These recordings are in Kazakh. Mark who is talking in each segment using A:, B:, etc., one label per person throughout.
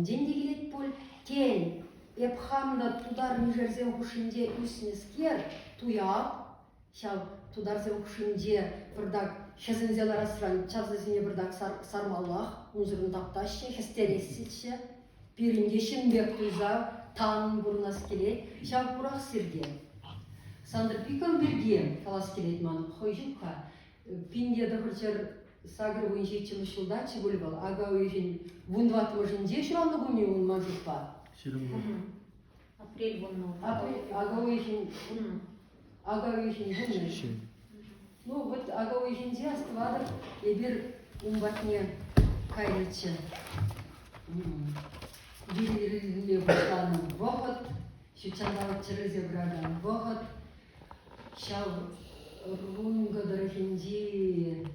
A: Женде келет бол кен, эпхамда тудар межерзем хушинде үснескер, туяп, шал тударзем хушинде бірдак шезінзелер асыран, чавзазіне бірдак сармаллах, унзырын тапташы, хестересітші, бірінде шынбек туйза, таң бұрнас келет, шал бұрақ сірген. Сандыр пикон бірген, қалас келет маны, қойжыққа, пинде дұқырчар сагыр ойыншет чымышылдачы бөлі бол, ага ойын вундватымы жынде шыранды күні он мажықпа.
B: Апрель вон.
A: Ага ойын вуны. Ну вот ага ойынде астывадыр, ебір умбатне кайрычы. Дилерілі бұшланың вғыт, шүчандалы чырызе бұрадан вғыт, шау рунгыдыр хинде,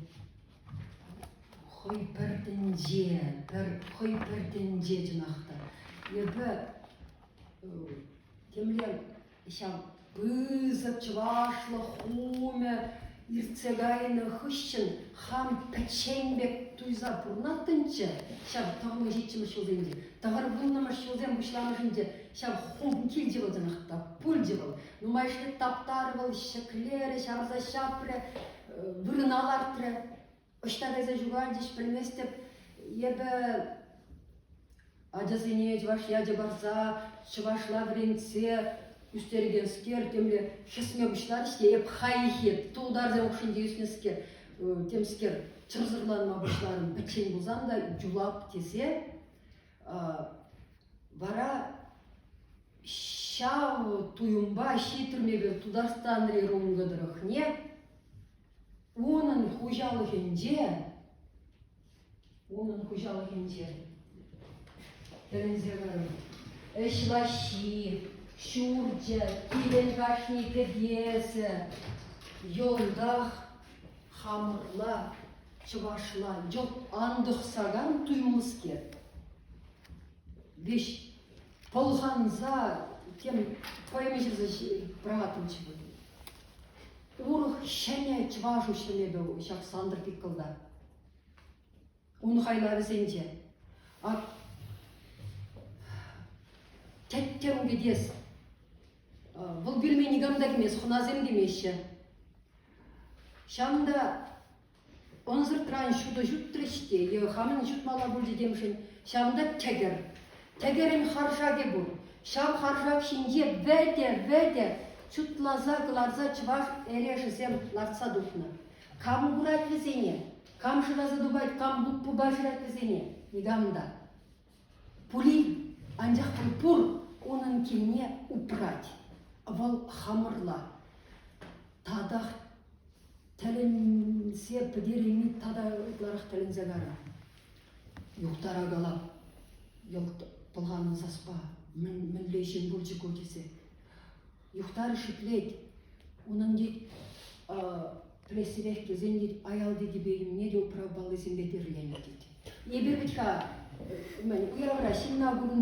A: хой пірдінже жынақта. Ебі темлен шау бызып чывашлы хуме, ирцегайны хыщын хам пәченбек туйза бұрнаттынчы, шау тағымы жетчімі шылденде. Тағыр бұннымы шылден бұшламышынде, шау хум кел жевыл жынақта, пұл жевыл. Нумайшты таптары был, шеклері, шарза шапры, бұрыналартыры. Ұштадайза жугардиш білместіп, ебі ажазыне жваш яжы барса, шывашла вренце, үстерген скер, темле шесме бұшлар іште, еп хайхет, туылдарзен ұқшынде үснескер, темскер чырзырланма бұшларын бітчен бұлзам да жулап тесе, бара шау туюмба шитірмебе тударстанры руңгыдырықне, оның хужалығынде, тәрінзелерін, әшлаши, шурджа, киленгашни кедесі, йолдақ, хамырла, чывашла, жол андықсаган туймызкер. Беш полғанза, тем поймешірзі прағатынчы болды. Урық шәне чывашу шынебе шақ сандыр пиккілда. Оны қайлары сенде. Тәттем кедес. Бұл білмей негамдак емес, құназем демеші. Шамында онзыр тұран шуды жұттырыште, хамын жұтмала бұл дедемшін, шамында тәгір. Тәгірін харжаге бұл. Шам харжак шинде вәде, чутлаза, глаза, чваш, эрешізем ларца духна. Кам бурат везене, кам шыразы дубайт, кам буппу бажырат везене, негамда. Пули, анжақ пұр, оның келіне упрать. Вал хамырла. Тадақ тәлінсе підереми тадағыларақ тәлінзе ғара. Юқтара қалап, бұлғанын заспа, мінлейшен бұлжы көтесі. Юқтары шыплет, оның дед плесірек кезен дед аял деді бейім, не де ұпырау балы зімбетерлен деді. Ебір бітка, ұяғыра, шынна бүгін